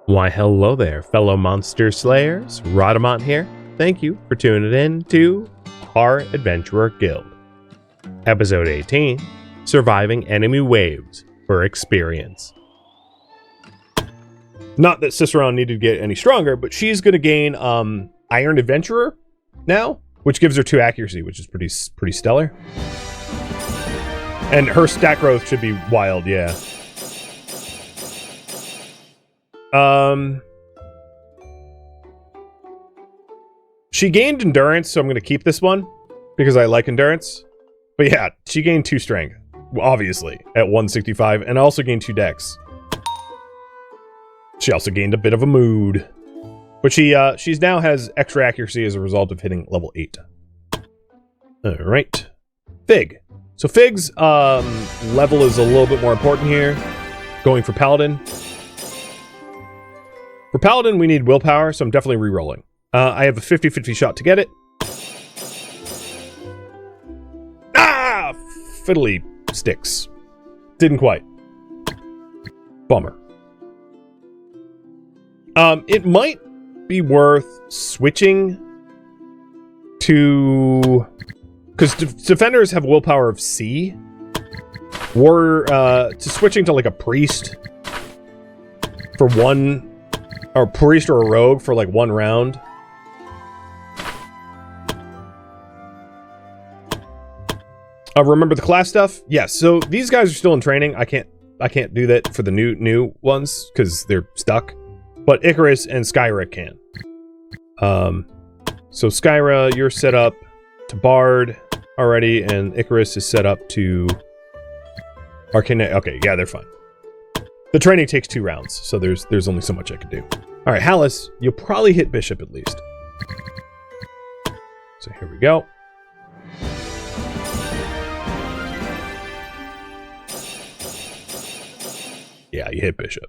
Why, hello there, fellow monster slayers. Rhadamant here. Thank you for tuning in to our Adventurer Guild. Episode 18, Surviving Enemy Waves for Experience. Not that Cicerone needed to get any stronger, but she's going to gain Iron Adventurer now, which gives her 2 accuracy, which is pretty stellar. And her stat growth should be wild, yeah. She gained endurance, so I'm going to keep this one because I like endurance. But yeah, she gained 2 strength, obviously, at 165, and also gained 2 dex. She also gained a bit of a mood. But she's now has extra accuracy as a result of hitting level 8. Alright. Fig. So Fig's level is a little bit more important here. Going for Paladin. For Paladin, we need willpower, so I'm definitely re-rolling. I have a 50-50 shot to get it. Ah! Fiddly sticks. Didn't quite. Bummer. It might be worth switching to... Because defenders have willpower of C. Or to switching to like a priest for one... Or priest or a rogue for like 1 round. Remember the class stuff? Yes. So these guys are still in training. I can't do that for the new ones because they're stuck. But Icarus and Skyra can. So Skyra, you're set up to Bard already, and Icarus is set up to Arcane. Okay, yeah, they're fine. The training takes 2 rounds, so there's only so much I can do. All right, Hallis, you'll probably hit Bishop at least. So here we go. Yeah, you hit Bishop.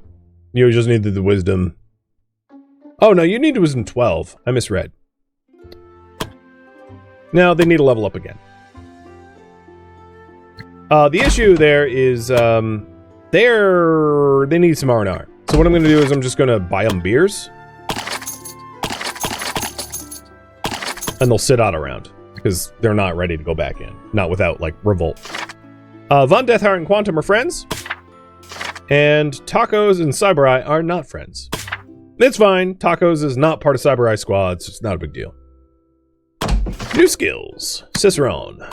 You just needed the Wisdom. Oh, no, you need Wisdom 12. I misread. Now, they need to level up again. The issue there is, they need some R&R. So what I'm going to do is I'm just going to buy them beers. And they'll sit out around. Because they're not ready to go back in. Not without, like, revolt. Von Deathheart and Quantum are friends. And Tacos and Cybereye are not friends. It's fine. Tacos is not part of Cybereye squad, so it's not a big deal. New skills. Cicerone.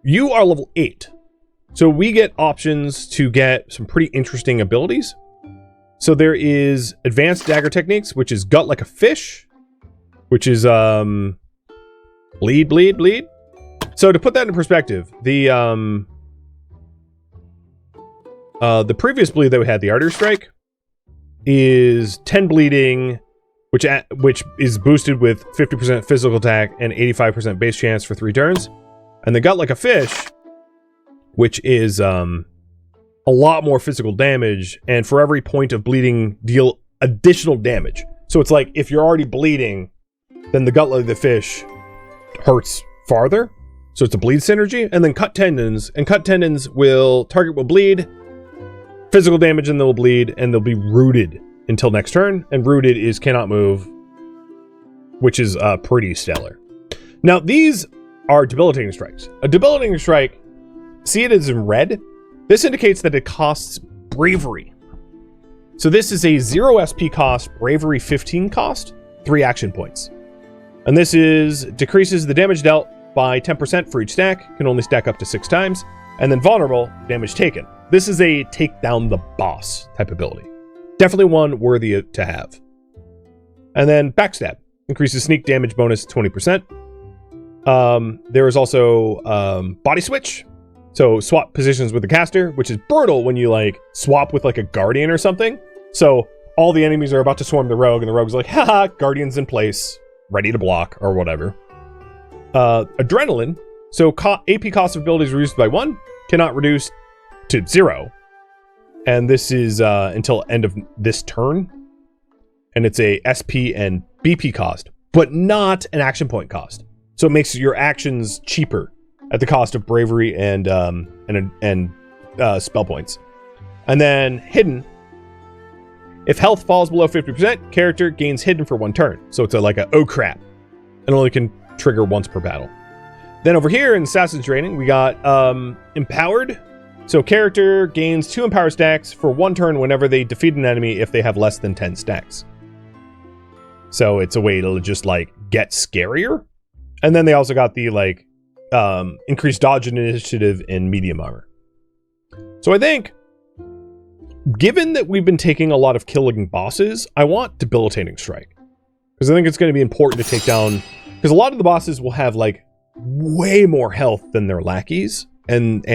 You are level 8. So we get options to get some pretty interesting abilities. So there is Advanced Dagger Techniques, which is Gut Like a Fish. Which is, Bleed. So to put that in perspective, the previous bleed that we had, the Artery Strike, is 10 bleeding, which is boosted with 50% physical attack and 85% base chance for 3 turns. And the Gut Like a Fish, which is a lot more physical damage, and for every point of bleeding, deal additional damage. So it's like, if you're already bleeding, then the Gut Like the Fish hurts farther. So it's a bleed synergy. And then Cut Tendons, and Cut Tendons target will bleed, physical damage, and they'll bleed, and they'll be rooted until next turn. And rooted is cannot move, which is pretty stellar. Now, these are debilitating strikes. A debilitating strike, see it as in red. This indicates that it costs bravery. So this is a 0 SP cost, bravery 15 cost, 3 action points. And this decreases the damage dealt by 10% for each stack, can only stack up to 6 times. And then vulnerable, damage taken. This is a take down the boss type ability. Definitely one worthy to have. And then Backstab. Increases sneak damage bonus 20%. There is also Body Switch. So swap positions with the caster, which is brutal when you like swap with like a Guardian or something. So all the enemies are about to swarm the Rogue, and the Rogue's like, haha, Guardian's in place, ready to block, or whatever. Adrenaline. So AP cost of abilities reduced by 1. Cannot reduce to 0. And this is until end of this turn. And it's a SP and BP cost, but not an action point cost. So it makes your actions cheaper at the cost of bravery and spell points. And then hidden If health falls below 50%, character gains hidden for 1 turn. So it's like a oh crap. And only can trigger once per battle. Then over here in Assassin's Training, we got Empowered. So character gains 2 Empower stacks for 1 turn whenever they defeat an enemy if they have less than 10 stacks. So it's a way to just like get scarier. And then they also got the like increased dodge and initiative in medium armor. So I think, given that we've been taking a lot of killing bosses, I want Debilitating Strike. Because I think it's going to be important to take down... Because a lot of the bosses will have, like, way more health than their lackeys. And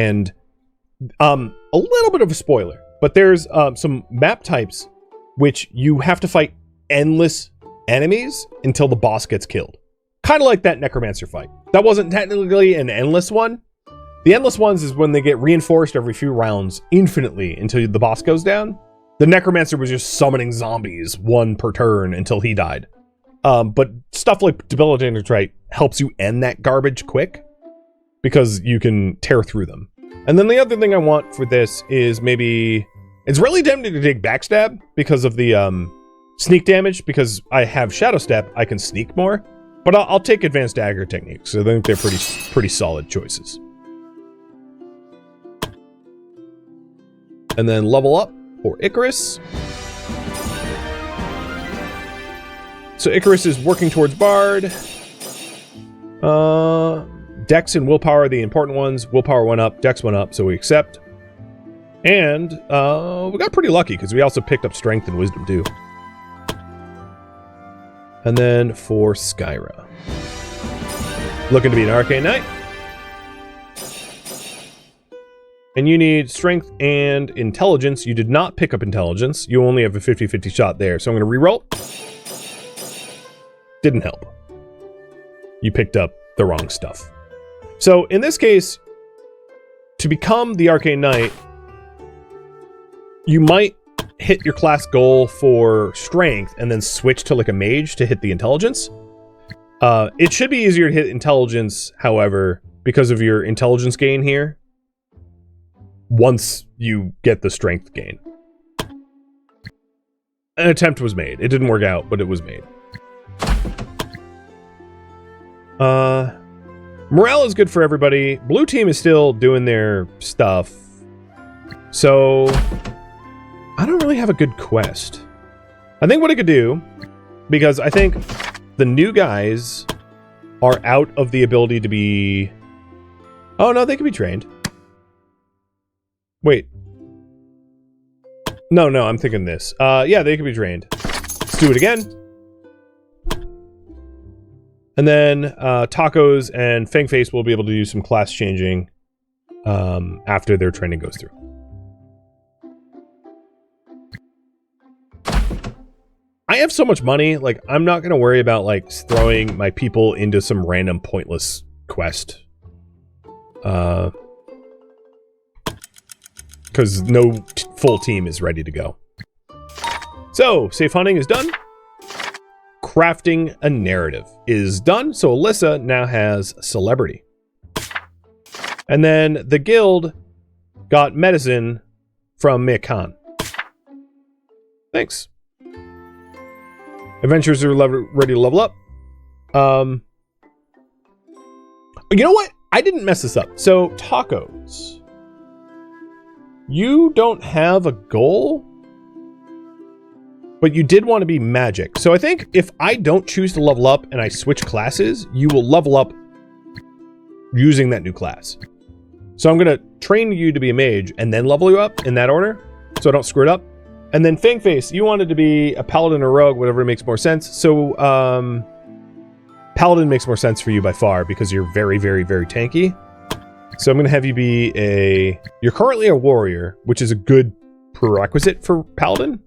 a little bit of a spoiler. But there's some map types which you have to fight endless enemies until the boss gets killed. Kind of like that Necromancer fight. That wasn't technically an endless one. The endless ones is when they get reinforced every few rounds infinitely until the boss goes down. The Necromancer was just summoning zombies 1 per turn until he died. But stuff like Debilitating Strike helps you end that garbage quick because you can tear through them. And then the other thing I want for this is maybe... It's really tempting to take Backstab because of the sneak damage. Because I have Shadow Step, I can sneak more. But I'll take Advanced Dagger Techniques. I think they're pretty solid choices. And then level up for Icarus. So Icarus is working towards Bard. Dex and Willpower are the important ones. Willpower went up, Dex went up, so we accept. And we got pretty lucky because we also picked up Strength and Wisdom too. And then for Skyra. Looking to be an Arcane Knight. And you need Strength and Intelligence. You did not pick up Intelligence. You only have a 50-50 shot there. So I'm going to reroll. Didn't help. You picked up the wrong stuff. So in this case, to become the Arcane Knight, you might hit your class goal for Strength and then switch to like a Mage to hit the Intelligence. It should be easier to hit Intelligence, however, because of your Intelligence gain here. Once you get the Strength gain. An attempt was made. It didn't work out, but it was made. Morale is good for everybody. Blue team is still doing their stuff. So, I don't really have a good quest. I think what I could do, because I think the new guys are out of the ability to be... Oh, no, they can be trained. Wait. No, I'm thinking this. Yeah, they can be trained. Let's do it again. And then Tacos and Fangface will be able to do some class changing after their training goes through. I have so much money, like, I'm not going to worry about, like, throwing my people into some random pointless quest. Because no full team is ready to go. So, safe hunting is done. Crafting a narrative is done. So Alyssa now has celebrity. And then the guild got medicine from Mia Khan. Thanks. Adventurers are ready to level up. You know what? I didn't mess this up. So, Tacos. You don't have a goal, but you did want to be magic. So I think if I don't choose to level up and I switch classes, you will level up using that new class. So I'm going to train you to be a mage and then level you up in that order so I don't screw it up. And then Fangface, you wanted to be a paladin or rogue, whatever makes more sense. So paladin makes more sense for you by far because you're very, very, very tanky. So I'm going to have you be a... You're currently a warrior, which is a good prerequisite for paladin.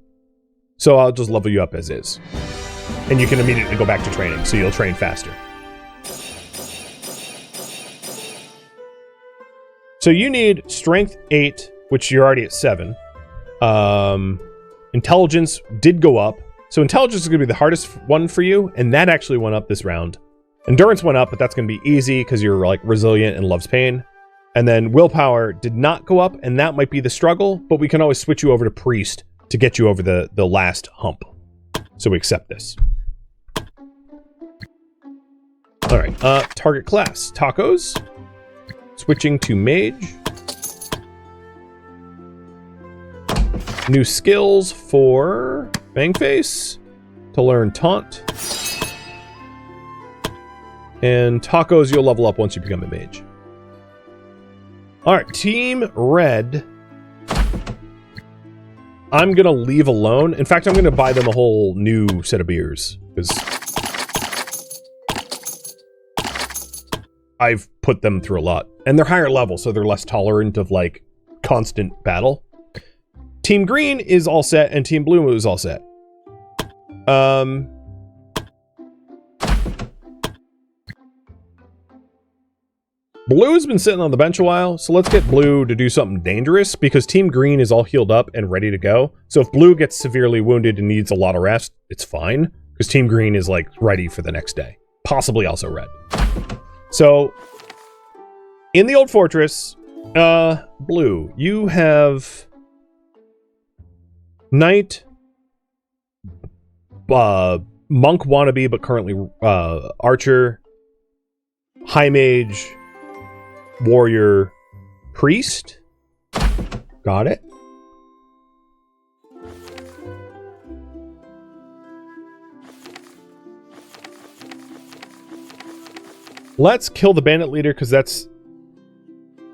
So I'll just level you up as is. And you can immediately go back to training, so you'll train faster. So you need Strength 8, which you're already at 7. Intelligence did go up. So Intelligence is going to be the hardest one for you, and that actually went up this round. Endurance went up, but that's going to be easy because you're like resilient and loves pain. And then Willpower did not go up, and that might be the struggle, but we can always switch you over to Priest to get you over the last hump. So we accept this. All right, target class, tacos. Switching to mage. New skills for Fangface to learn taunt. And tacos you'll level up once you become a mage. Alright, Team Red. I'm gonna leave alone. In fact, I'm gonna buy them a whole new set of beers. Because I've put them through a lot. And they're higher level, so they're less tolerant of, like, constant battle. Team Green is all set, and Team Blue is all set. Blue has been sitting on the bench a while, so let's get Blue to do something dangerous, because Team Green is all healed up and ready to go. So if Blue gets severely wounded and needs a lot of rest, it's fine, because Team Green is, like, ready for the next day. Possibly also red. So, in the old fortress, Blue, you have Knight, Monk wannabe, but currently Archer, High Mage, Warrior, Priest. Got it. Let's kill the bandit leader, because that's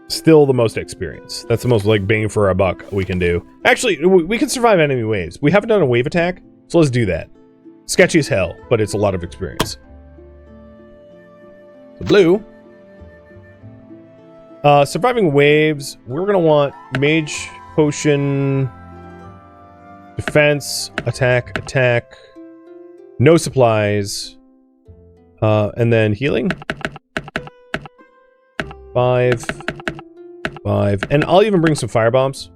still the most experience. That's the most, like, bang for our buck we can do. Actually, we can survive enemy waves. We haven't done a wave attack, so let's do that. Sketchy as hell, but it's a lot of experience. So Blue. Surviving waves, we're gonna want Mage, Potion, Defense, Attack, no supplies, and then Healing. 5, and I'll even bring some fire bombs.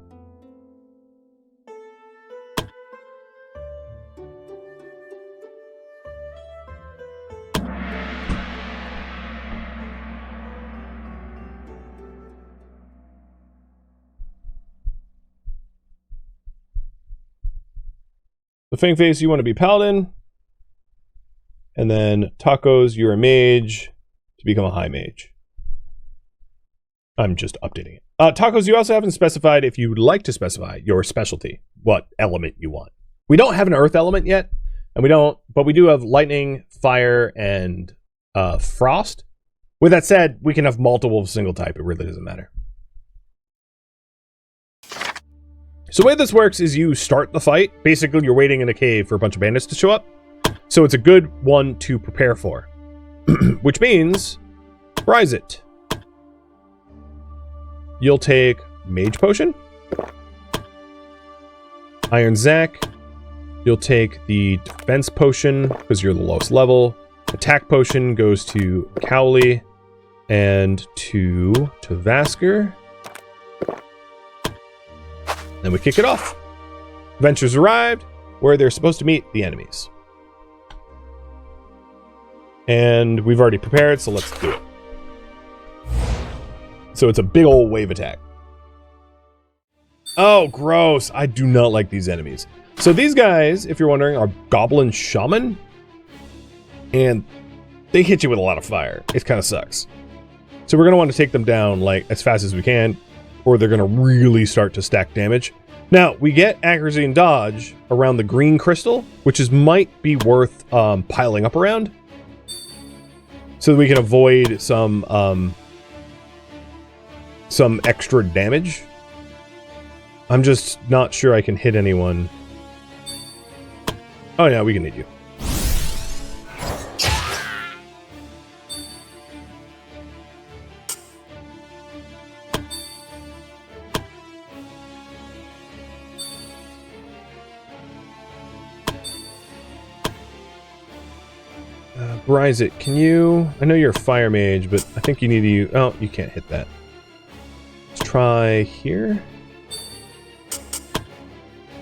The Fangface, you want to be Paladin. And then Tacos, you're a Mage to become a High Mage. I'm just updating it. Tacos, you also haven't specified if you would like to specify your specialty, what element you want. We don't have an earth element yet, and but we do have lightning, fire, and frost. With that said, we can have multiple of a single type. It really doesn't matter. So the way this works is you start the fight. Basically, you're waiting in a cave for a bunch of bandits to show up. So it's a good one to prepare for. Which means, rise it. You'll take Mage Potion. Iron Zac. You'll take the Defense Potion, because you're the lowest level. Attack Potion goes to Cowley and to Vasker. Then we kick it off. Adventurers arrived, where they're supposed to meet the enemies. And we've already prepared, so let's do it. So it's a big old wave attack. Oh, gross. I do not like these enemies. So these guys, if you're wondering, are Goblin Shaman. And they hit you with a lot of fire. It kind of sucks. So we're going to want to take them down, like, as fast as we can, or they're going to really start to stack damage. Now, we get accuracy and dodge around the green crystal, which might be worth piling up around, so that we can avoid some extra damage. I'm just not sure I can hit anyone. Oh yeah, we can hit you. Rise it. Can you... I know you're a fire mage, but I think you need to... Oh, you can't hit that. Let's try here.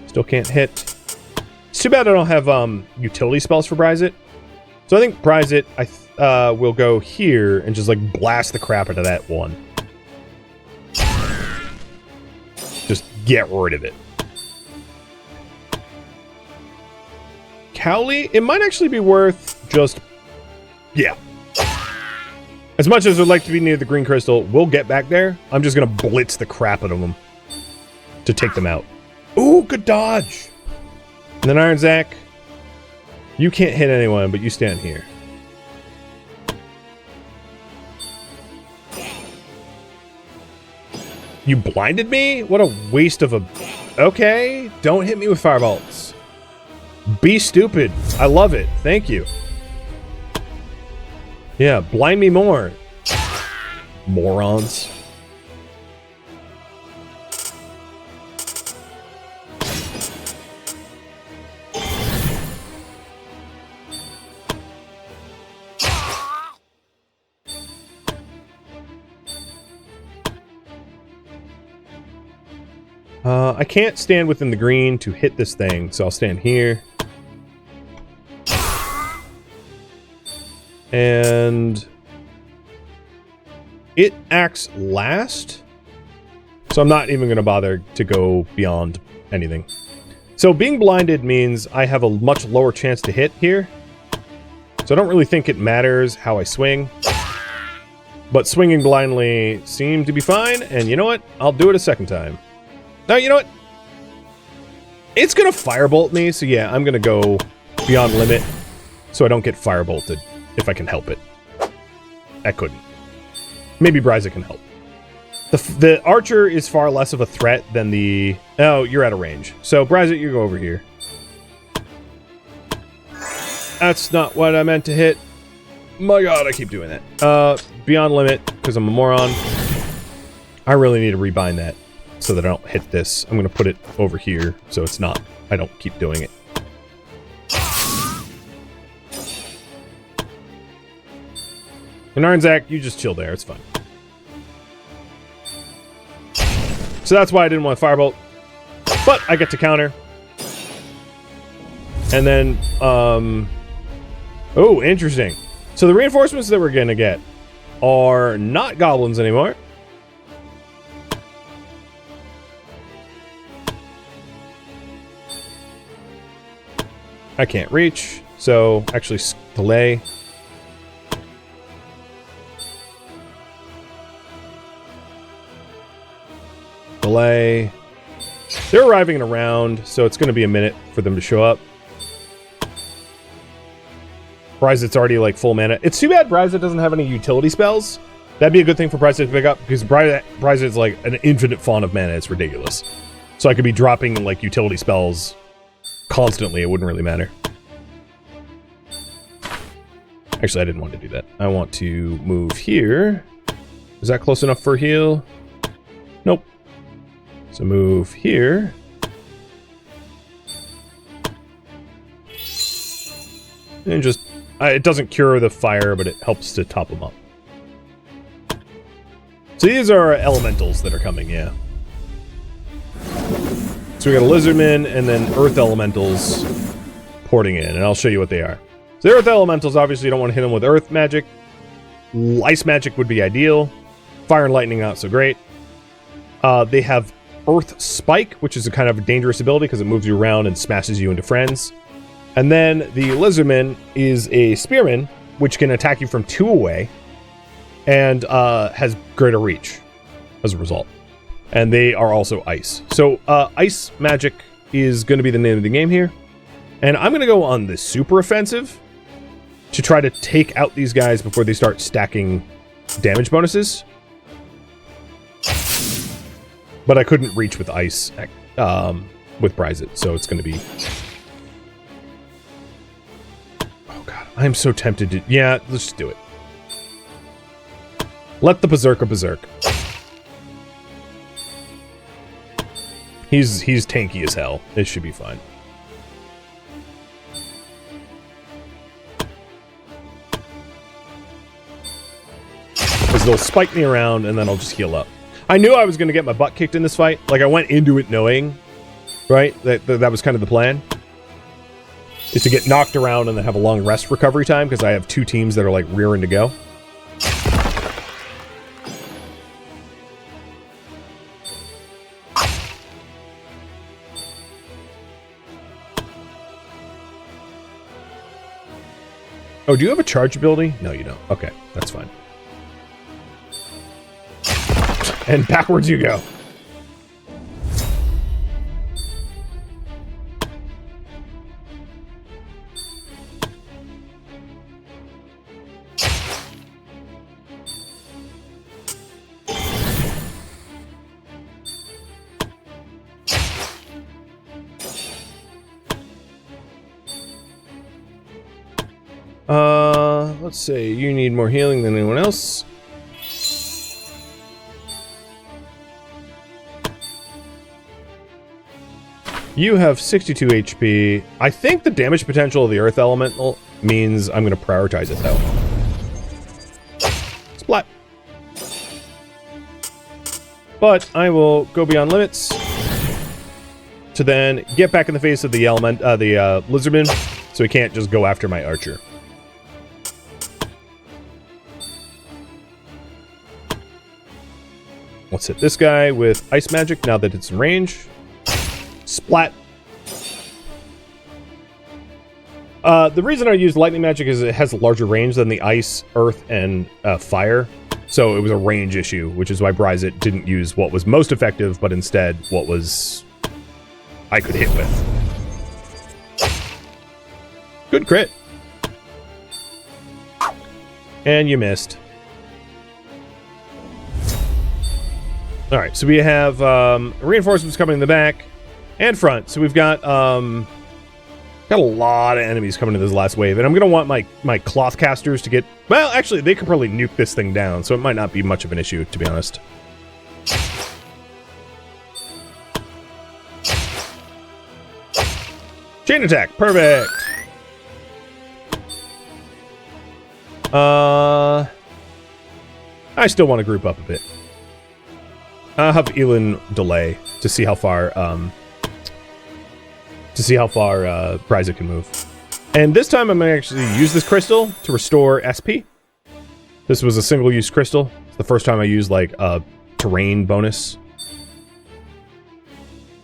Still can't hit. It's too bad I don't have utility spells for Rise it. So I think Rise it, will go here and just, like, blast the crap out of that one. Just get rid of it. Cowley, it might actually be worth just... Yeah. As much as I'd like to be near the green crystal, we'll get back there. I'm just going to blitz the crap out of them to take them out. Ooh, good dodge. And then Iron Zac, you can't hit anyone, but you stand here. You blinded me? What a waste of a... Okay, don't hit me with firebolts. Be stupid. I love it. Thank you. Yeah, blind me more. Morons. I can't stand within the green to hit this thing, so I'll stand here. And it acts last, so I'm not even going to bother to go beyond anything. So being blinded means I have a much lower chance to hit here, so I don't really think it matters how I swing. But swinging blindly seemed to be fine, and you know what? I'll do it a second time. No, you know what? It's going to firebolt me, so yeah, I'm going to go beyond limit so I don't get firebolted, if I can help it. I couldn't. Maybe Bryza can help. The archer is far less of a threat than the... Oh, you're out of range. So, Bryza, you go over here. That's not what I meant to hit. My god, I keep doing that. Beyond limit, because I'm a moron. I really need to rebind that so that I don't hit this. I'm going to put it over here so it's not... I don't keep doing it. And Iron Zac, you just chill there. It's fine. So that's why I didn't want to firebolt. But I get to counter. And then, oh, interesting. So the reinforcements that we're going to get are not goblins anymore. I can't reach, so actually delay. Delay. They're arriving in a round, so it's going to be a minute for them to show up. Bryza's already like full mana. It's too bad Bryza doesn't have any utility spells. That'd be a good thing for Bryza to pick up, because Bryza is like an infinite font of mana. It's ridiculous. So I could be dropping like utility spells constantly. It wouldn't really matter. Actually, I didn't want to do that. I want to move here. Is that close enough for a heal? Nope. So move here. And just... it doesn't cure the fire, but it helps to top them up. So these are elementals that are coming, yeah. So we got a Lizardman and then Earth Elementals porting in, and I'll show you what they are. So the Earth Elementals, obviously you don't want to hit them with Earth magic. Ice magic would be ideal. Fire and Lightning, not so great. They have Earth Spike, which is a kind of a dangerous ability because it moves you around and smashes you into friends. And then the Lizardman is a Spearman, which can attack you from 2 away, and has greater reach as a result. And they are also ice. So ice magic is going to be the name of the game here. And I'm going to go on the super offensive to try to take out these guys before they start stacking damage bonuses. But I couldn't reach with ice with Bryza, so it's going to be... I'm so tempted to... Yeah, let's just do it. Let the Berserker berserk. He's tanky as hell. It should be fine. Because they'll spike me around, and then I'll just heal up. I knew I was going to get my butt kicked in this fight. Like, I went into it knowing, right? That was kind of the plan. Is to get knocked around and then have a long rest recovery time, because I have 2 teams that are like rearing to go. Oh, do you have a charge ability? No, you don't. Okay, that's fine. And backwards you go. Let's say you need more healing than anyone else. You have 62 HP. I think the damage potential of the Earth Elemental means I'm going to prioritize it, though. Splat. But I will go beyond limits to then get back in the face of the Lizardman, so he can't just go after my archer. Let's hit this guy with ice magic now that it's in range. Splat. The reason I used lightning magic is it has a larger range than the ice, earth, and fire. So it was a range issue, which is why Bryzit didn't use what was most effective, but instead what was I could hit with. Good crit. And you missed. Alright, so we have reinforcements coming in the back and front. So we've got a lot of enemies coming to this last wave. And I'm going to want my cloth casters to get... Well, actually, they could probably nuke this thing down, so it might not be much of an issue, to be honest. Chain attack, perfect! I still want to group up a bit. I'll have Elin delay to see how far Bryzit can move. And this time I'm going to actually use this crystal to restore SP. This was a single-use crystal. It's the first time I used, like, a terrain bonus.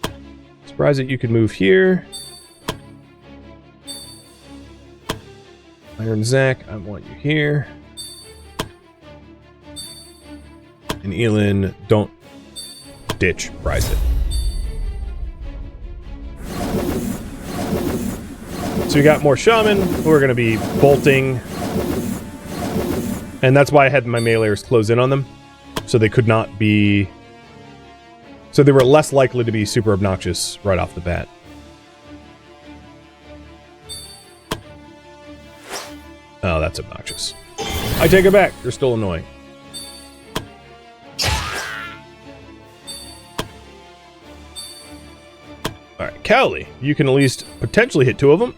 So Bryzit, you can move here. Iron Zac, I want you here. And Elin, don't ditch Bryzit. So we got more shaman who are going to be bolting. And that's why I had my meleeers close in on them. So they could not be... So they were less likely to be super obnoxious right off the bat. Oh, that's obnoxious. I take it back. You're still annoying. Alright, Cowley. You can at least potentially hit two of them.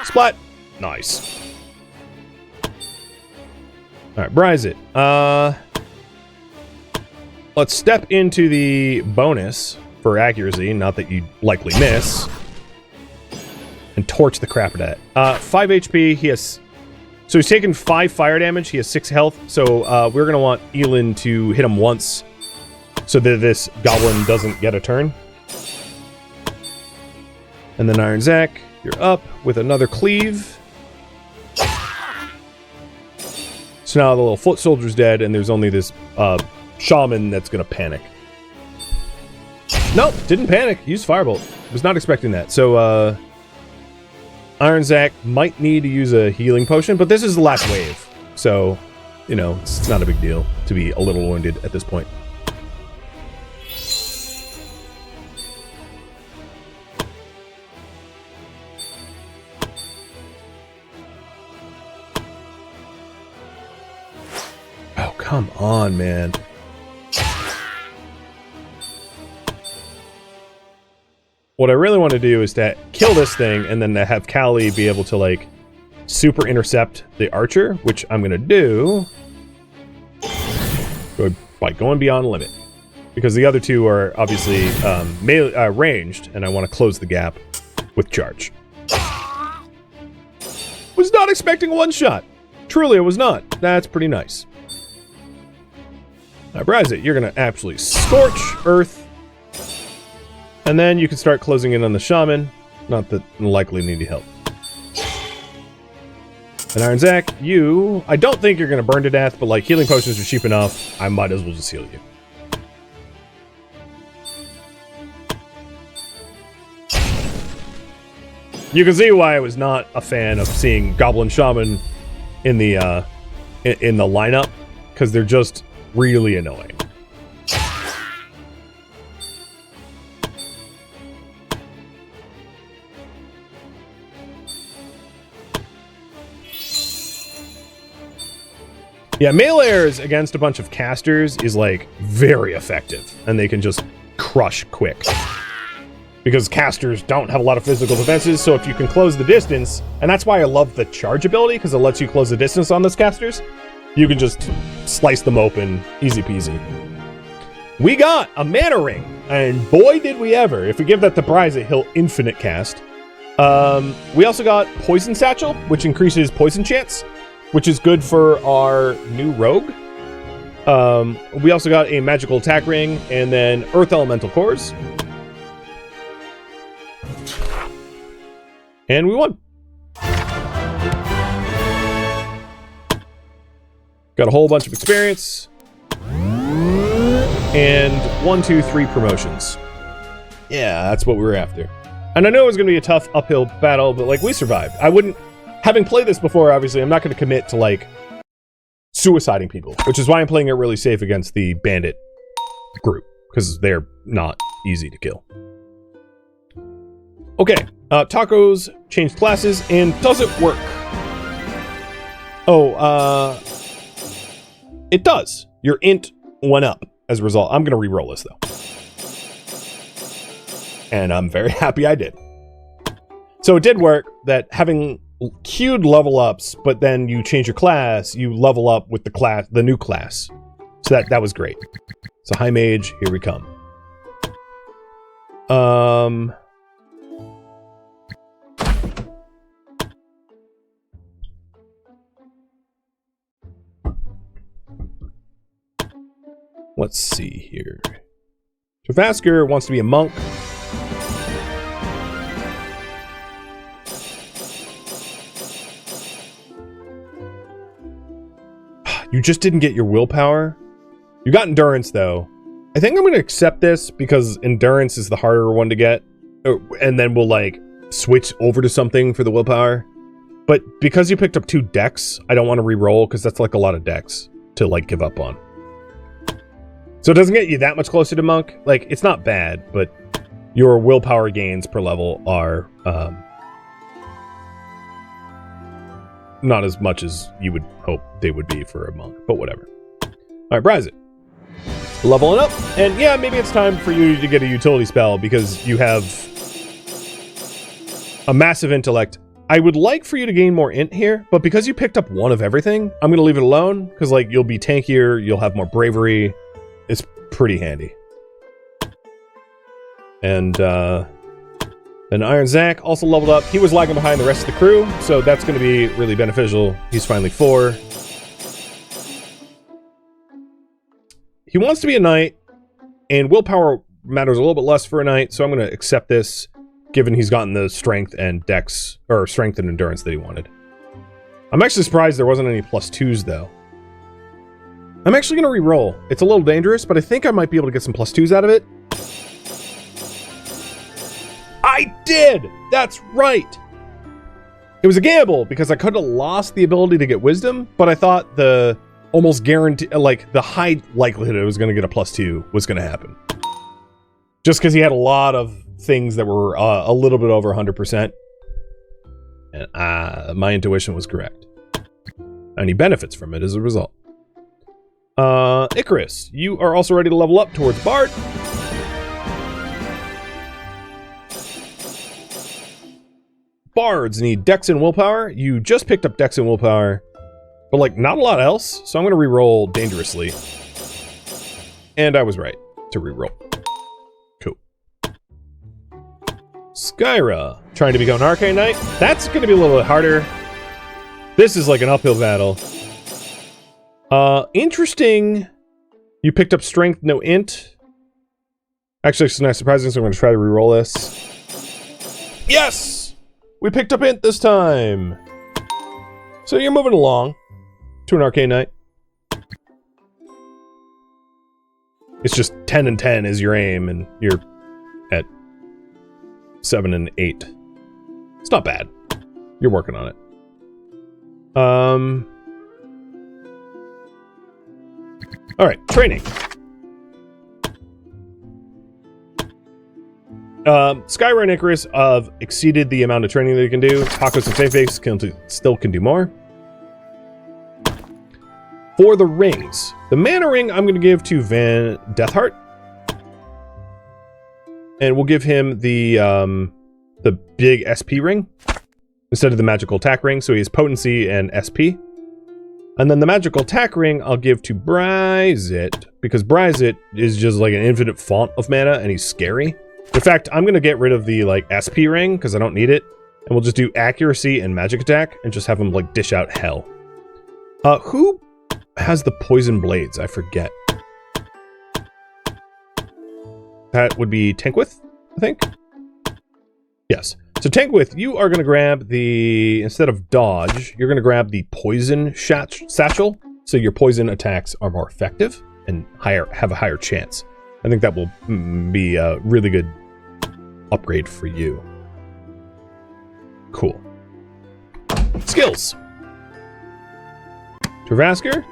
Splat. Nice. Alright, Bryzit. Let's step into the bonus for accuracy, not that you'd likely miss. And torch the crap out of that. 5 HP, he has... So he's taken 5 fire damage, he has 6 health, so we're going to want Elin to hit him once so that this goblin doesn't get a turn. And then Iron Zac, you're up with another cleave. So now the little foot soldier's dead, and there's only this shaman that's going to panic. Nope, didn't panic. Used Firebolt. Was not expecting that. So, Iron Zac might need to use a healing potion, but this is the last wave. So, you know, it's not a big deal to be a little wounded at this point. Oh, come on, man. What I really want to do is to kill this thing and then to have Callie be able to, like, super intercept the archer, which I'm going to do by going beyond limit. Because the other two are obviously ranged, and I want to close the gap with charge. Was not expecting one shot. Truly, I was not. That's pretty nice. Now, Bryzit, you're going to absolutely scorch Earth. And then you can start closing in on the shaman. Not that likely need help. And Iron Zac, you... I don't think you're going to burn to death, but like healing potions are cheap enough. I might as well just heal you. You can see why I was not a fan of seeing Goblin Shaman in the lineup, because they're just really annoying. Yeah, meleeers against a bunch of casters is like very effective, and they can just crush quick. Because casters don't have a lot of physical defenses, so if you can close the distance, and that's why I love the charge ability, because it lets you close the distance on those casters, you can just slice them open, easy peasy. We got a mana ring, and boy did we ever. If we give that to Bryza, he'll infinite cast. We also got Poison Satchel, which increases poison chance, which is good for our new rogue. We also got a magical attack ring, and then Earth Elemental Cores. And we won. Got a whole bunch of experience. And 1, 2, 3 promotions. Yeah, that's what we were after. And I know it was going to be a tough uphill battle, but like we survived. I wouldn't... Having played this before, obviously, I'm not going to commit to like suiciding people, which is why I'm playing it really safe against the bandit group, because they're not easy to kill. Okay, tacos changed classes, and does it work? Oh, it does. Your int went up as a result. I'm going to re-roll this, though. And I'm very happy I did. So it did work that having queued level ups, but then you change your class, you level up with the new class. So that was great. So High Mage, here we come. Let's see here. Travasker wants to be a monk. You just didn't get your willpower. You got endurance, though. I think I'm going to accept this because endurance is the harder one to get. And then we'll, like, switch over to something for the willpower. But because you picked up 2 decks, I don't want to re-roll because that's, like, a lot of decks to, like, give up on. So it doesn't get you that much closer to monk. Like, it's not bad, but your willpower gains per level are not as much as you would hope they would be for a monk, but whatever. All right, Bryza. Leveling up, and yeah, maybe it's time for you to get a utility spell because you have a massive intellect. I would like for you to gain more int here, but because you picked up 1 of everything, I'm going to leave it alone because, like, you'll be tankier, you'll have more bravery. It's pretty handy. And then Iron Zac also leveled up. He was lagging behind the rest of the crew, so that's going to be really beneficial. He's finally 4. He wants to be a knight, and willpower matters a little bit less for a knight, so I'm going to accept this, given he's gotten the strength and dex, or strength and endurance that he wanted. I'm actually surprised there wasn't any +2s, though. I'm actually going to re-roll. It's a little dangerous, but I think I might be able to get some +2s out of it. I did! That's right! It was a gamble, because I could have lost the ability to get wisdom, but I thought the almost guarantee, like, the high likelihood I was going to get a +2 was going to happen. Just because he had a lot of things that were a little bit over 100%. And my intuition was correct. And he benefits from it as a result. Icarus, you are also ready to level up towards Bard. Bards need Dex and Willpower. You just picked up Dex and Willpower, but like not a lot else, so I'm going to re-roll dangerously. And I was right to re-roll. Cool. Skyra, trying to become an Arcane Knight. That's going to be a little bit harder. This is like an uphill battle. Interesting. You picked up Strength, no Int. Actually, it's not surprising, so I'm going to try to re-roll this. Yes! We picked up Int this time! So you're moving along to an arcane night. It's just 10 and 10 is your aim, and you're at 7 and 8. It's not bad. You're working on it. Alright, training. Skyra and Icarus have exceeded the amount of training they can do. Tacos and Faceface still can do more. For the rings, the mana ring I'm going to give to Van Deathheart. And we'll give him the big SP ring instead of the magical attack ring, so he has potency and SP. And then the magical attack ring I'll give to Bryzit, because Bryzit is just like an infinite font of mana, and he's scary. In fact, I'm going to get rid of the like SP ring, because I don't need it. And we'll just do accuracy and magic attack, and just have him like dish out hell. Who has the poison blades? I forget. That would be Tankwith, I think. Yes. So Tankwith, you are going to grab the, instead of dodge, you're going to grab the poison satchel. So your poison attacks are more effective and have a higher chance. I think that will be a really good upgrade for you. Cool. Skills. Travasker.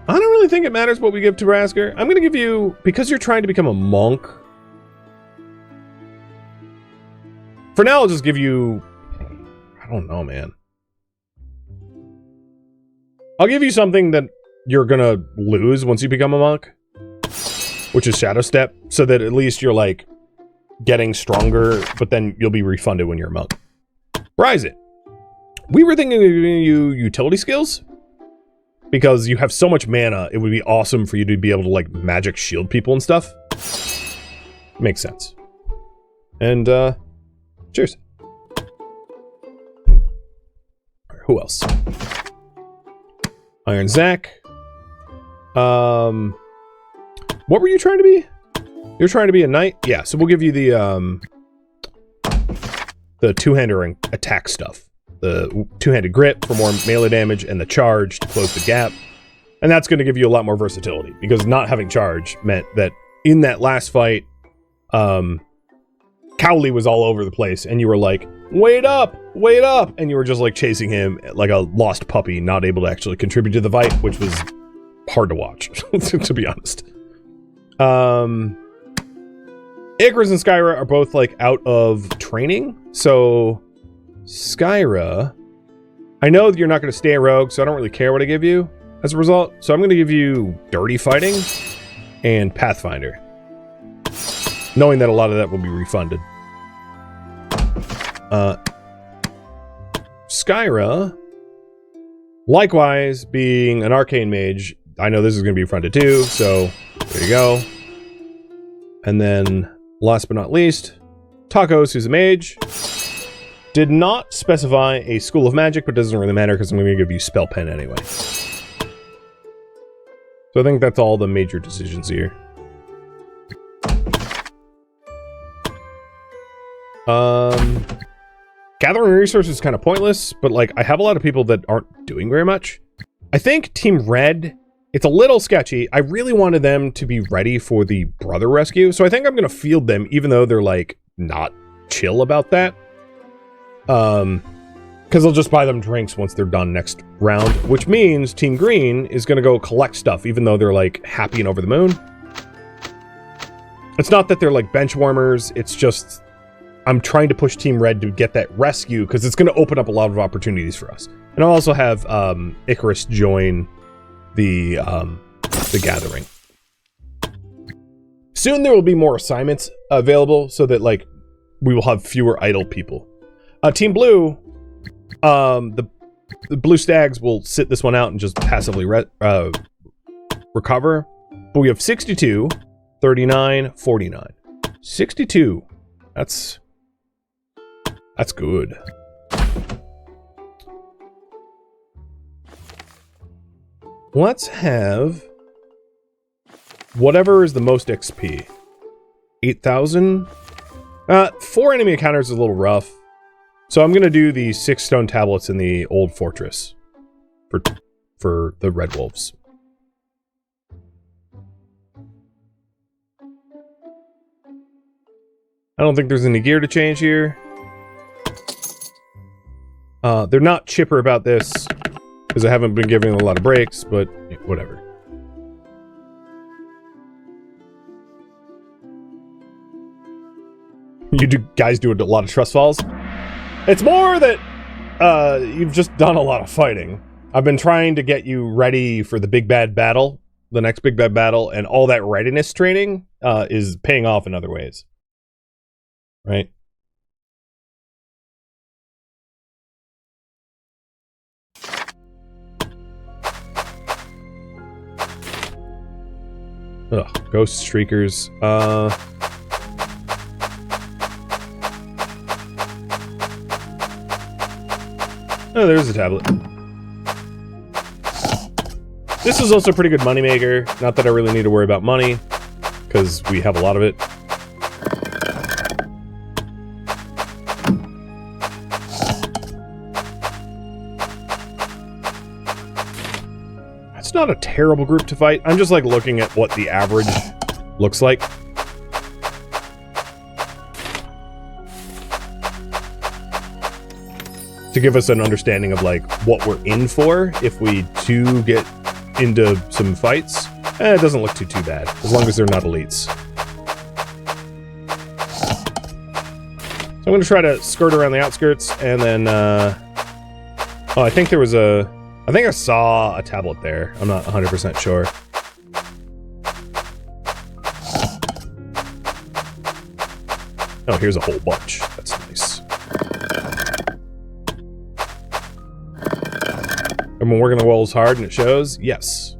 I don't really think it matters what we give to Vrasker. I'm going to give you, because you're trying to become a monk. For now, I'll just give you, I don't know, man. I'll give you something that you're going to lose once you become a monk, which is Shadow Step, so that at least you're like getting stronger, but then you'll be refunded when you're a monk. Bryzit. We were thinking of giving you utility skills. Because you have so much mana, it would be awesome for you to be able to, like, magic shield people and stuff. Makes sense. And, cheers. Right, who else? Iron Zack. What were you trying to be? You're trying to be a knight? Yeah, so we'll give you the two-hander attack stuff. The two-handed grip for more melee damage, and the charge to close the gap. And that's going to give you a lot more versatility, because not having charge meant that in that last fight, Cowley was all over the place, and you were like, wait up, and you were just like chasing him like a lost puppy, not able to actually contribute to the fight, which was hard to watch, to be honest. Icarus and Skyra are both like out of training, so Skyra, I know that you're not going to stay a rogue, so I don't really care what I give you as a result. So I'm going to give you Dirty Fighting and Pathfinder, knowing that a lot of that will be refunded. Skyra, likewise, being an arcane mage, I know this is going to be refunded too, so there you go. And then, last but not least, Tacos, who's a mage. Did not specify a school of magic, but doesn't really matter because I'm going to give you spell pen anyway. So I think that's all the major decisions here. Gathering resources is kind of pointless, but like I have a lot of people that aren't doing very much. I think Team Red, it's a little sketchy. I really wanted them to be ready for the brother rescue, so I think I'm going to field them even though they're like not chill about that. Because I'll just buy them drinks once they're done next round, which means Team Green is going to go collect stuff, even though they're, like, happy and over the moon. It's not that they're, like, bench warmers, it's just I'm trying to push Team Red to get that rescue, because it's going to open up a lot of opportunities for us. And I'll also have, Icarus join the gathering. Soon there will be more assignments available, so that, like, we will have fewer idle people. Team Blue, the Blue Stags will sit this one out and just passively recover. But we have 62, 39, 49. 62. That's good. Let's have whatever is the most XP. 8,000? 4 enemy encounters is a little rough. So I'm going to do the 6 stone tablets in the old fortress. for the red wolves. I don't think there's any gear to change here. They're not chipper about this because I haven't been giving them a lot of breaks, but whatever. You guys do a lot of trust falls. It's more that you've just done a lot of fighting. I've been trying to get you ready for the big bad battle, the next big bad battle, and all that readiness training is paying off in other ways. Right? Ugh, ghost streakers. Oh, there's a tablet. This is also a pretty good moneymaker. Not that I really need to worry about money, because we have a lot of it. It's not a terrible group to fight. I'm just like looking at what the average looks like. To give us an understanding of like what we're in for if we do get into some fights. It doesn't look too bad, as long as they're not elites. So I'm going to try to skirt around the outskirts, and then, oh, I think there was I think I saw a tablet there. I'm not 100% sure. Oh, here's a whole bunch. That's nice. I've been working the walls hard and it shows? Yes.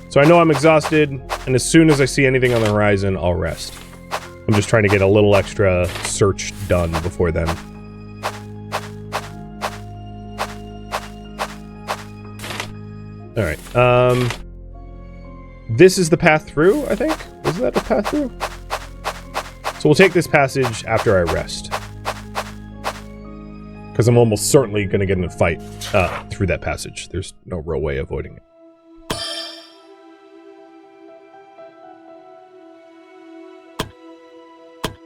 So I know I'm exhausted, and as soon as I see anything on the horizon, I'll rest. I'm just trying to get a little extra search done before then. Alright, this is the path through, I think? Is that the path through? So we'll take this passage after I rest. Because I'm almost certainly going to get in a fight through that passage. There's no real way of avoiding it.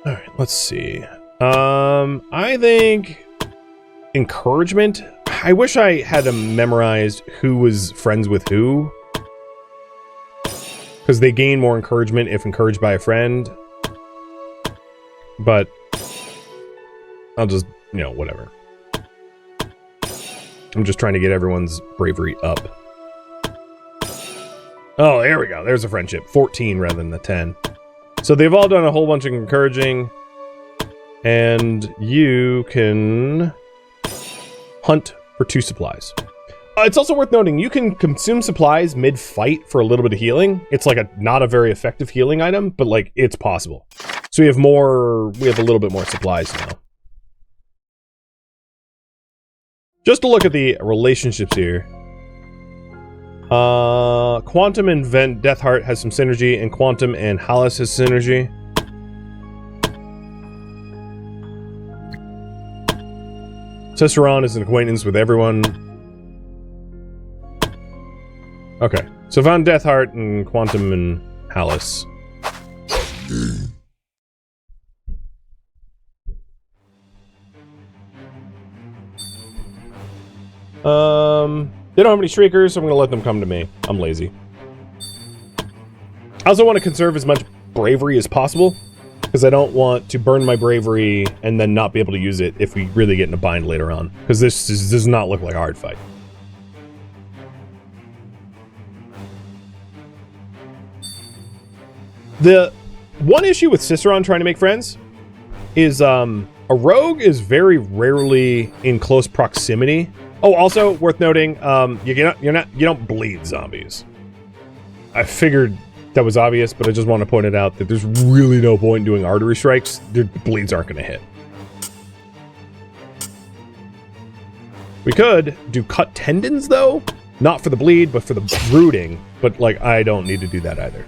Alright, let's see. I think encouragement. I wish I had memorized who was friends with who. Because they gain more encouragement if encouraged by a friend. But I'll just, you know, whatever. I'm just trying to get everyone's bravery up. Oh, there we go. There's a friendship. 14 rather than the 10. So they've all done a whole bunch of encouraging. And you can hunt for 2 supplies. It's also worth noting, you can consume supplies mid-fight for a little bit of healing. It's like not a very effective healing item, but like, it's possible. So we have a little bit more supplies now. Just to look at the relationships here. Quantum and Deathheart has some synergy, and Quantum and Hollis has synergy. Ciceron is an acquaintance with everyone. Okay, so found Deathheart and Quantum and Hollis. They don't have any shriekers, so I'm gonna let them come to me. I'm lazy. I also want to conserve as much bravery as possible, because I don't want to burn my bravery and then not be able to use it if we really get in a bind later on. Because this does not look like a hard fight. The one issue with Ciceron trying to make friends is a rogue is very rarely in close proximity. Oh, also worth noting, you don't bleed zombies. I figured that was obvious, but I just want to point it out that there's really no point in doing artery strikes. The bleeds aren't going to hit. We could do cut tendons though, not for the bleed, but for the brooding. But like, I don't need to do that either.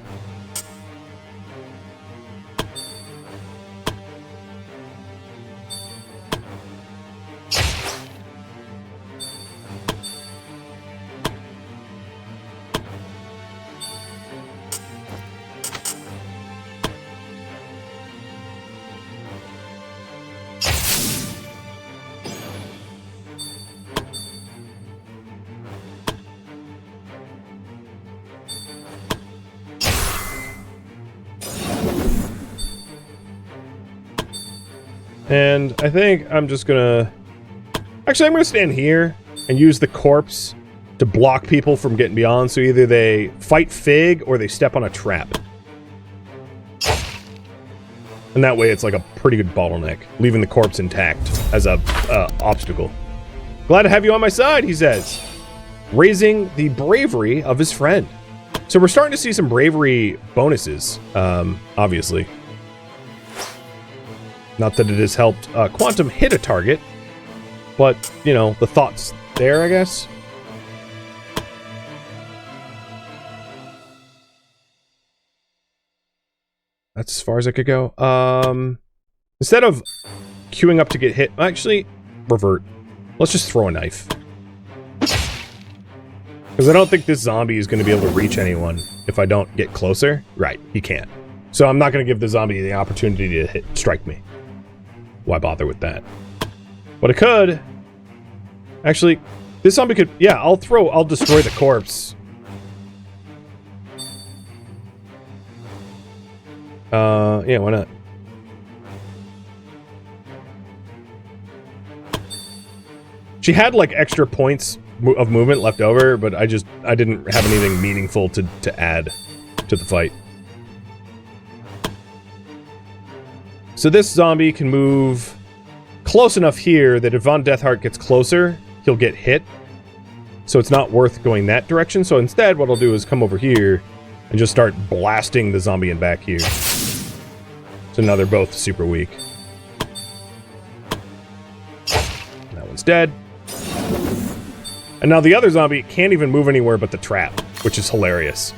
And I think I'm just gonna... Actually, I'm gonna stand here and use the corpse to block people from getting beyond, so either they fight Fig or they step on a trap. And that way it's like a pretty good bottleneck, leaving the corpse intact as a obstacle. Glad to have you on my side, he says, raising the bravery of his friend. So we're starting to see some bravery bonuses, obviously. Not that it has helped Quantum hit a target, but, you know, the thought's there, I guess. That's as far as I could go. Instead of queuing up to get hit, actually, revert. Let's just throw a knife. Because I don't think this zombie is going to be able to reach anyone if I don't get closer. Right, he can't. So I'm not going to give the zombie the opportunity to strike me. Why bother with that? But it could. Actually, this zombie could... Yeah, I'll destroy the corpse. Yeah, why not? She had, like, extra points of movement left over, but I didn't have anything meaningful to add to the fight. So this zombie can move close enough here that if Von Deathheart gets closer, he'll get hit. So it's not worth going that direction. So instead, what I'll do is come over here and just start blasting the zombie in back here. So now they're both super weak. That one's dead. And now the other zombie can't even move anywhere but the trap, which is hilarious.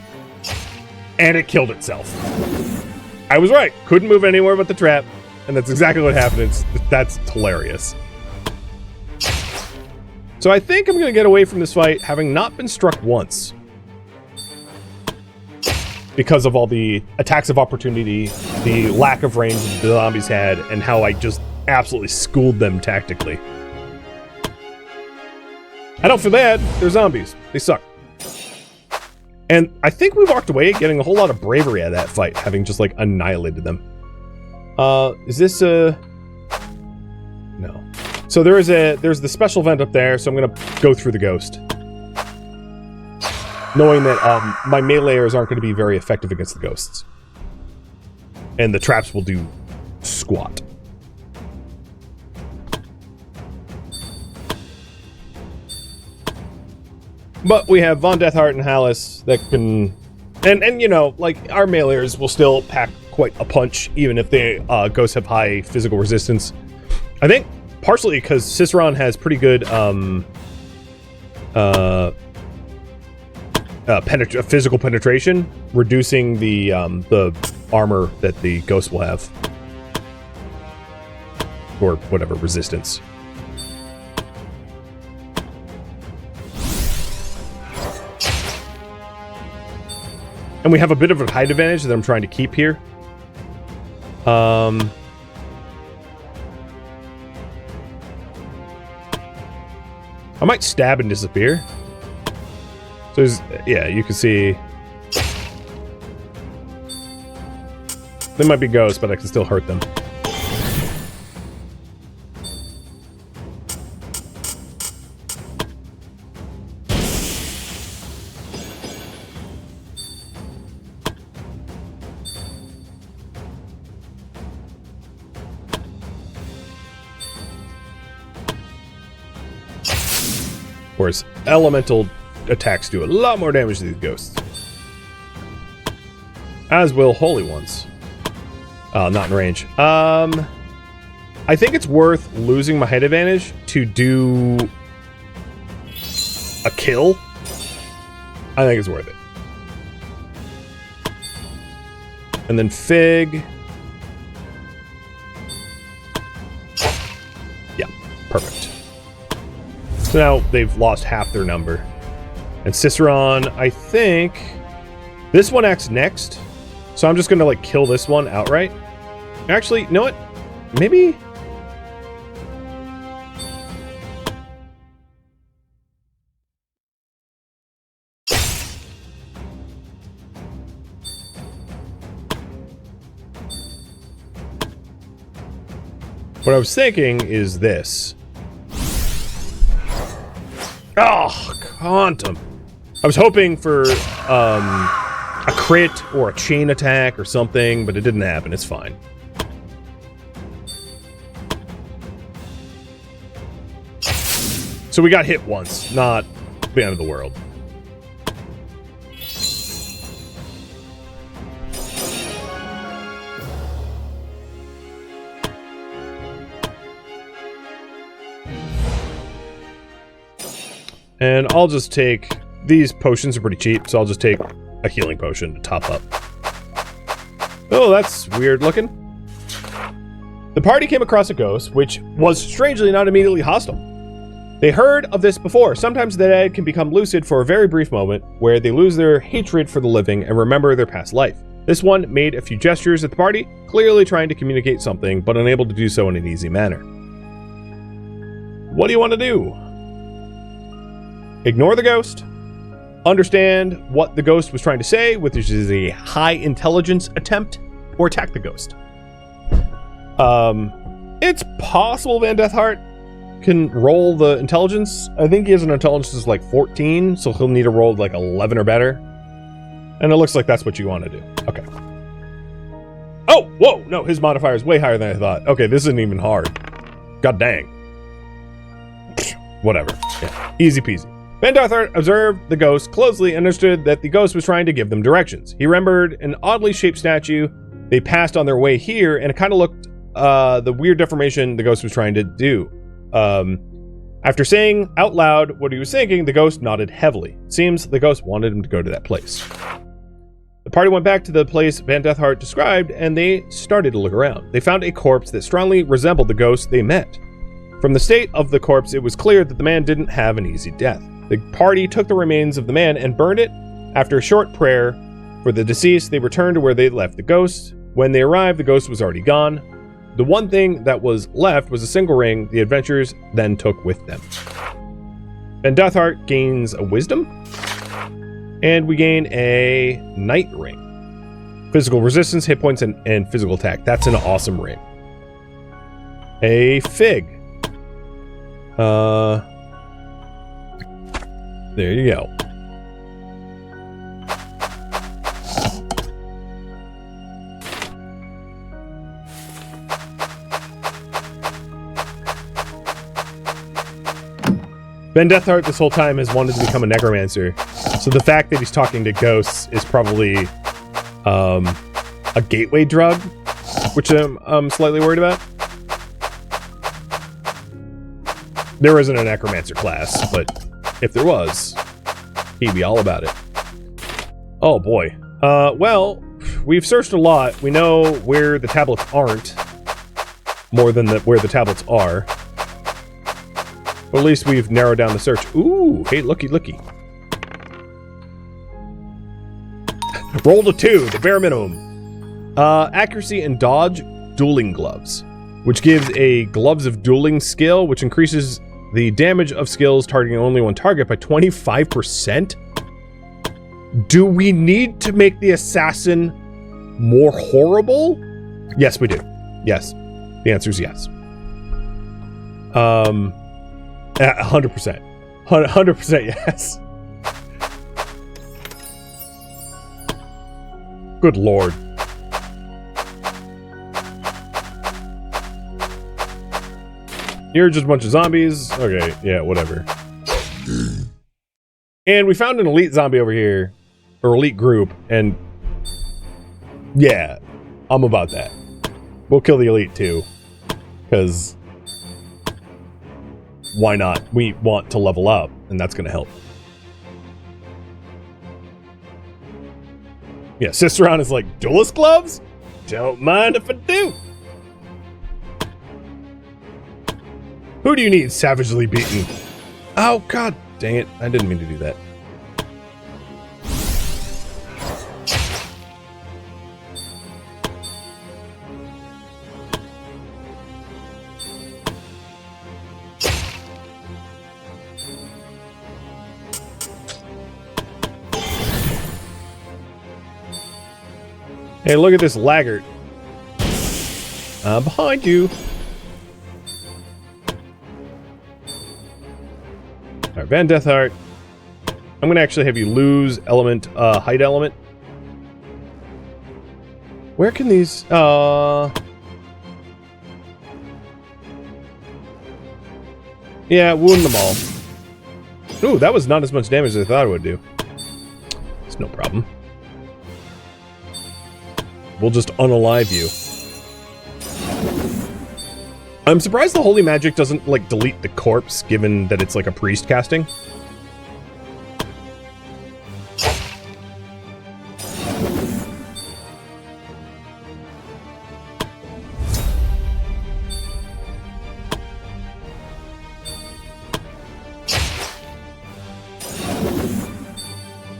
And it killed itself. I was right. Couldn't move anywhere but the trap. And that's exactly what happened. That's hilarious. So I think I'm going to get away from this fight having not been struck once. Because of all the attacks of opportunity, the lack of range the zombies had, and how I just absolutely schooled them tactically. I don't feel bad. They're zombies. They suck. And I think we walked away getting a whole lot of bravery out of that fight, having just, like, annihilated them. Is this a... No. So there's the special vent up there, so I'm gonna go through the ghost. Knowing that, my meleeers aren't gonna be very effective against the ghosts. And the traps will do squat. But we have Von Deathheart and Hallis that can... And you know, like, our meleeers will still pack quite a punch, even if the ghosts have high physical resistance. I think, partially because Ciceron has pretty good, physical penetration, reducing the armor that the ghost will have. Or whatever, resistance. And we have a bit of a height advantage that I'm trying to keep here. I might stab and disappear. So there's, yeah, you can see. They might be ghosts, but I can still hurt them. Whereas elemental attacks do a lot more damage to these ghosts. As will holy ones. Not in range. I think it's worth losing my height advantage to do a kill. I think it's worth it. And then Fig. Yeah, perfect. So now they've lost half their number. And Ciceron, I think... This one acts next. So I'm just going to, like, kill this one outright. Actually, you know what? Maybe... What I was thinking is this. Oh, Quantum. I was hoping for a crit or a chain attack or something, but it didn't happen. It's fine. So we got hit once, not the end of the world. And I'll just take... These potions are pretty cheap, so I'll just take a healing potion to top up. Oh, that's weird looking. The party came across a ghost, which was strangely not immediately hostile. They heard of this before. Sometimes the dead can become lucid for a very brief moment, where they lose their hatred for the living and remember their past life. This one made a few gestures at the party, clearly trying to communicate something, but unable to do so in an easy manner. What do you want to do? Ignore the ghost. Understand what the ghost was trying to say, which is a high intelligence attempt, or attack the ghost. It's possible Van Deathheart can roll the intelligence. I think he has an intelligence of like 14, so he'll need to roll like 11 or better. And it looks like that's what you want to do. Okay. Oh, whoa, no, his modifier is way higher than I thought. Okay, this isn't even hard. God dang. Whatever. Yeah, easy peasy. Van Deathheart observed the ghost closely and understood that the ghost was trying to give them directions. He remembered an oddly shaped statue they passed on their way here, and it kind of looked the weird deformation the ghost was trying to do. After saying out loud what he was thinking, the ghost nodded heavily. It seems the ghost wanted him to go to that place. The party went back to the place Van Deathheart described, and they started to look around. They found a corpse that strongly resembled the ghost they met. From the state of the corpse, it was clear that the man didn't have an easy death. The party took the remains of the man and burned it. After a short prayer for the deceased, they returned to where they left the ghost. When they arrived, the ghost was already gone. The one thing that was left was a single ring the adventurers then took with them. Van Deathheart gains a wisdom, and we gain a night ring. Physical resistance, hit points, and physical attack. That's an awesome ring. A fig. There you go. Van Deathheart this whole time has wanted to become a necromancer, so the fact that he's talking to ghosts is probably a gateway drug, which I'm slightly worried about. There isn't a necromancer class, but if there was, he'd be all about it. Oh boy. Well, we've searched a lot. We know where the tablets aren't, more than where the tablets are. But at least we've narrowed down the search. Ooh, hey, looky. Roll to 2, the bare minimum. Accuracy and dodge, dueling gloves, which gives a gloves of dueling skill, which increases the damage of skills targeting only one target by 25%. Do we need to make the assassin more horrible? Yes, we do. Yes. The answer is yes. 100%. 100% yes. Good lord. You're just a bunch of zombies. Okay, yeah, whatever. And we found an elite zombie over here, or elite group, and yeah, I'm about that. We'll kill the elite too, because why not? We want to level up, and that's going to help. Yeah, Sisteron is like, duelist gloves? Don't mind if I do. Who do you need savagely beaten? Oh, god dang it. I didn't mean to do that. Hey, look at this laggard. I'm behind you. Alright, Van Deathheart. I'm gonna actually have you lose element, height element. Where can these, yeah, wound them all. Ooh, that was not as much damage as I thought it would do. It's no problem. We'll just unalive you. I'm surprised the holy magic doesn't, like, delete the corpse, given that it's like a priest casting.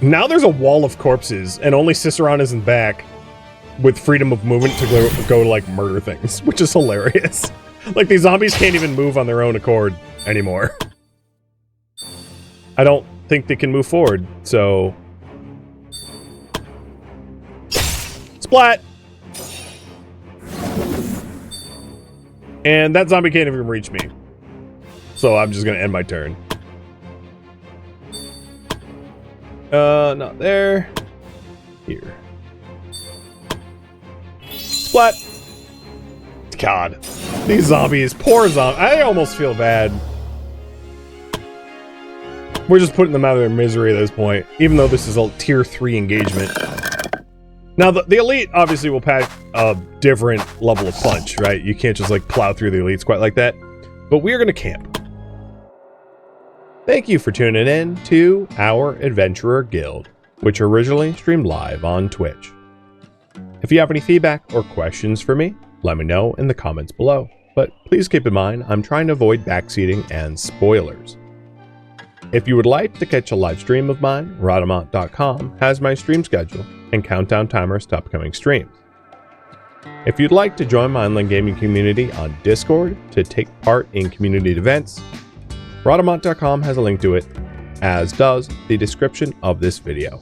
Now there's a wall of corpses, and only Ciceron isn't back with freedom of movement to go like, murder things, which is hilarious. Like, these zombies can't even move on their own accord anymore. I don't think they can move forward, so... Splat! And that zombie can't even reach me. So I'm just gonna end my turn. Not there. Here. Splat! God. These zombies. Poor zombies. I almost feel bad. We're just putting them out of their misery at this point, even though this is a tier 3 engagement. Now, the elite obviously will pack a different level of punch, right? You can't just, like, plow through the elites quite like that. But we're gonna camp. Thank you for tuning in to our Adventurer Guild, which originally streamed live on Twitch. If you have any feedback or questions for me, let me know in the comments below. But please keep in mind, I'm trying to avoid backseating and spoilers. If you would like to catch a live stream of mine, Rhadamant.com has my stream schedule and countdown timers to upcoming streams. If you'd like to join my online gaming community on Discord to take part in community events, Rhadamant.com has a link to it, as does the description of this video.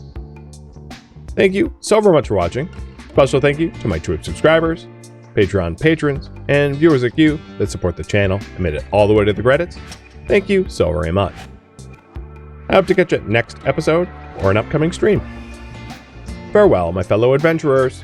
Thank you so very much for watching. Special thank you to my Twitch subscribers, Patreon patrons, and viewers like you that support the channel and made it all the way to the credits. Thank you so very much. I hope to catch you next episode or an upcoming stream. Farewell, my fellow adventurers.